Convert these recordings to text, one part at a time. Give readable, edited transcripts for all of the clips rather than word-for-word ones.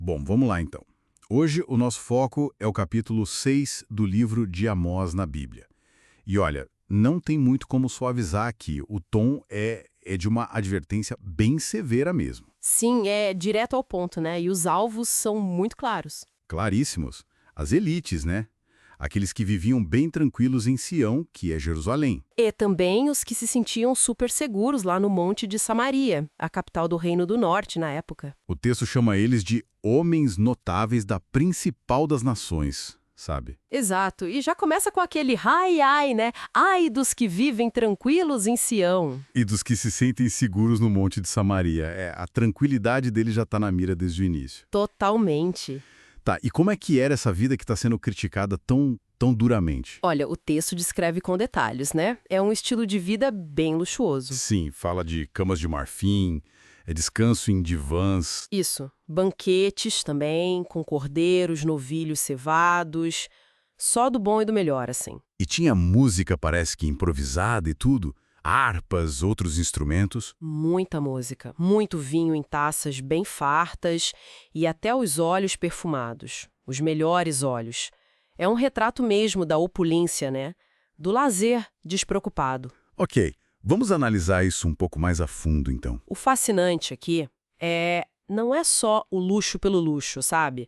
Bom, vamos lá então. Hoje o nosso foco é o capítulo 6 do livro de Amós na Bíblia. E olha, não tem muito como suavizar aqui, o tom é de uma advertência bem severa mesmo. Sim, é direto ao ponto, né? E os alvos são muito claros. Claríssimos. As elites, né? Aqueles que viviam bem tranquilos em Sião, que é Jerusalém. E também os que se sentiam super seguros lá no Monte de Samaria, a capital do Reino do Norte na época. O texto chama eles de homens notáveis da principal das nações, sabe? Exato, e já começa com aquele ai, ai, né? Ai dos que vivem tranquilos em Sião. E dos que se sentem seguros no Monte de Samaria. A tranquilidade deles já está na mira desde o início. Totalmente. Tá, e como é que era essa vida que está sendo criticada tão duramente? Olha, o texto descreve com detalhes, né? É um estilo de vida bem luxuoso. Sim, fala de camas de marfim, descanso em divãs. Isso. Banquetes também, com cordeiros, novilhos cevados. Só do bom e do melhor, assim. E tinha música, parece que improvisada e tudo. Harpas, outros instrumentos. Muita música, muito vinho em taças bem fartas e até os olhos perfumados. Os melhores olhos. É um retrato mesmo da opulência, né? Do lazer despreocupado. Ok, vamos analisar isso um pouco mais a fundo, então. O fascinante aqui não é só o luxo pelo luxo, sabe?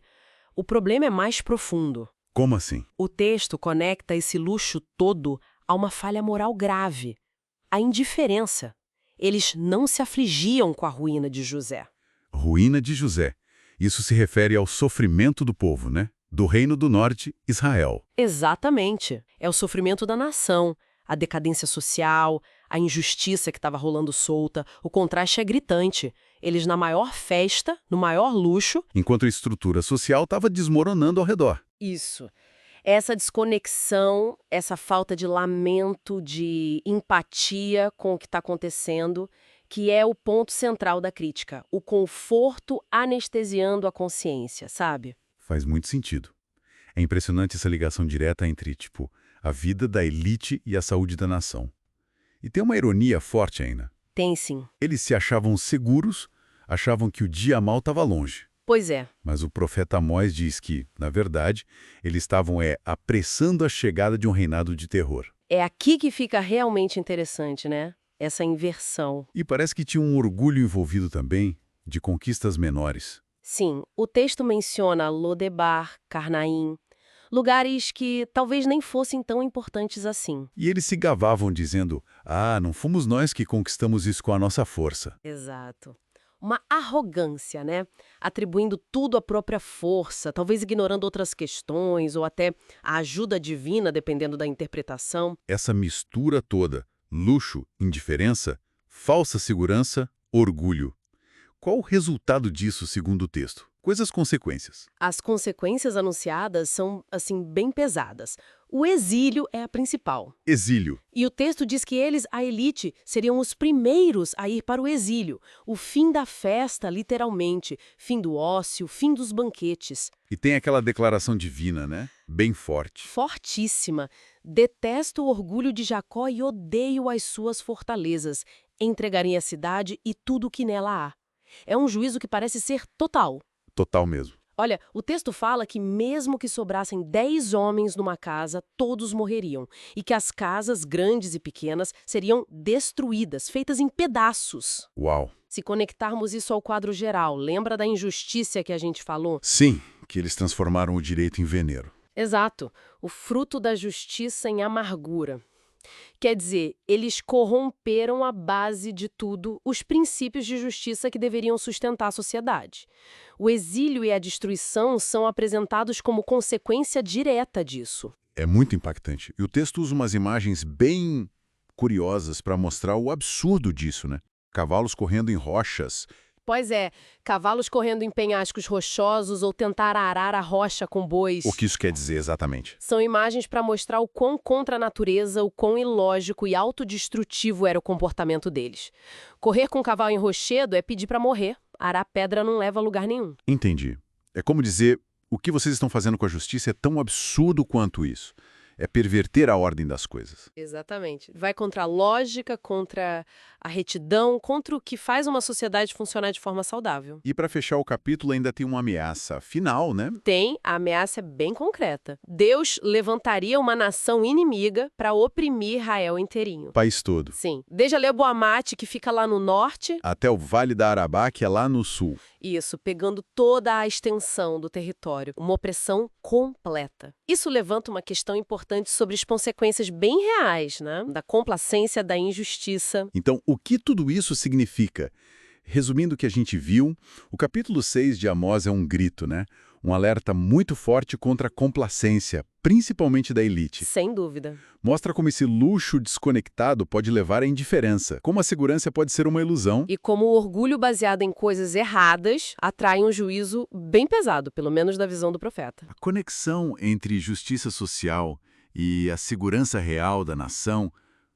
O problema é mais profundo. Como assim? O texto conecta esse luxo todo a uma falha moral grave, a indiferença. Eles não se afligiam com a ruína de José. Ruína de José. Isso se refere ao sofrimento do povo, né? Do Reino do Norte, Israel. Exatamente. É o sofrimento da nação, a decadência social, a injustiça que estava rolando solta. O contraste é gritante. Eles na maior festa, no maior luxo. Enquanto a estrutura social estava desmoronando ao redor. Isso. Essa desconexão, essa falta de lamento, de empatia com o que está acontecendo, que é o ponto central da crítica. O conforto anestesiando a consciência, sabe? Faz muito sentido. É impressionante essa ligação direta entre, a vida da elite e a saúde da nação. E tem uma ironia forte ainda. Tem sim. Eles se achavam seguros, achavam que o dia mal estava longe. Pois é. Mas o profeta Amós diz que, na verdade, eles estavam apressando a chegada de um reinado de terror. É aqui que fica realmente interessante, né? Essa inversão. E parece que tinha um orgulho envolvido também de conquistas menores. Sim, o texto menciona Lodebar, Carnaim, lugares que talvez nem fossem tão importantes assim. E eles se gabavam dizendo, não fomos nós que conquistamos isso com a nossa força. Exato. Uma arrogância, né? Atribuindo tudo à própria força, talvez ignorando outras questões ou até a ajuda divina, dependendo da interpretação. Essa mistura toda, luxo, indiferença, falsa segurança, orgulho. Qual o resultado disso, segundo o texto? Quais as consequências? As consequências anunciadas são, assim, bem pesadas. O exílio é a principal. Exílio. E o texto diz que eles, a elite, seriam os primeiros a ir para o exílio. O fim da festa, literalmente. Fim do ócio, fim dos banquetes. E tem aquela declaração divina, né? Bem forte. Fortíssima. Detesto o orgulho de Jacó e odeio as suas fortalezas. Entregarem a cidade e tudo o que nela há. É um juízo que parece ser total. Total mesmo. Olha, o texto fala que mesmo que sobrassem 10 homens numa casa, todos morreriam. E que as casas, grandes e pequenas, seriam destruídas, feitas em pedaços. Uau. Se conectarmos isso ao quadro geral, lembra da injustiça que a gente falou? Sim, que eles transformaram o direito em veneno. Exato. O fruto da justiça em amargura. Quer dizer, eles corromperam a base de tudo, os princípios de justiça que deveriam sustentar a sociedade. O exílio e a destruição são apresentados como consequência direta disso. É muito impactante. E o texto usa umas imagens bem curiosas para mostrar o absurdo disso, né? Cavalos correndo em rochas. Pois é, cavalos correndo em penhascos rochosos ou tentar arar a rocha com bois. O que isso quer dizer exatamente? São imagens para mostrar o quão contra a natureza, o quão ilógico e autodestrutivo era o comportamento deles. Correr com um cavalo em rochedo é pedir para morrer. Arar pedra não leva a lugar nenhum. Entendi. É como dizer, o que vocês estão fazendo com a justiça é tão absurdo quanto isso. É perverter a ordem das coisas. Exatamente. Vai contra a lógica, contra a retidão, contra o que faz uma sociedade funcionar de forma saudável. E para fechar o capítulo ainda tem uma ameaça final, né? Tem, a ameaça é bem concreta. Deus levantaria uma nação inimiga para oprimir Israel inteirinho. O país todo. Sim. Desde Lebo-Amate, que fica lá no norte, Até o Vale da Arabá, que é lá no sul. isso, pegando toda a extensão do território, uma opressão completa. Isso levanta uma questão importante sobre as consequências bem reais, né? Da complacência, da injustiça. Então, o que tudo isso significa? Resumindo o que a gente viu, o capítulo 6 de Amós é um grito, né? Um alerta muito forte contra a complacência, principalmente da elite. Sem dúvida. Mostra como esse luxo desconectado pode levar à indiferença, como a segurança pode ser uma ilusão. E como o orgulho baseado em coisas erradas atrai um juízo bem pesado, pelo menos da visão do profeta. A conexão entre justiça social e a segurança real da nação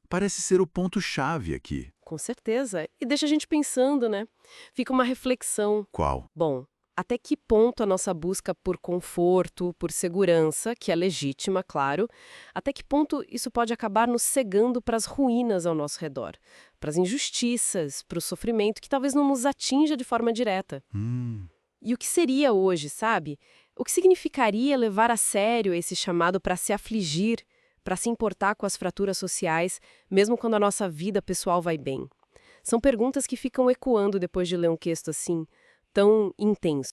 parece ser o ponto-chave aqui. Com certeza. E deixa a gente pensando, né? Fica uma reflexão. Qual? Bom, até que ponto a nossa busca por conforto, por segurança, que é legítima, claro, até que ponto isso pode acabar nos cegando para as ruínas ao nosso redor, para as injustiças, para o sofrimento que talvez não nos atinja de forma direta. E o que seria hoje, sabe? O que significaria levar a sério esse chamado para se afligir, para se importar com as fraturas sociais, mesmo quando a nossa vida pessoal vai bem? São perguntas que ficam ecoando depois de ler um texto assim, tão intenso.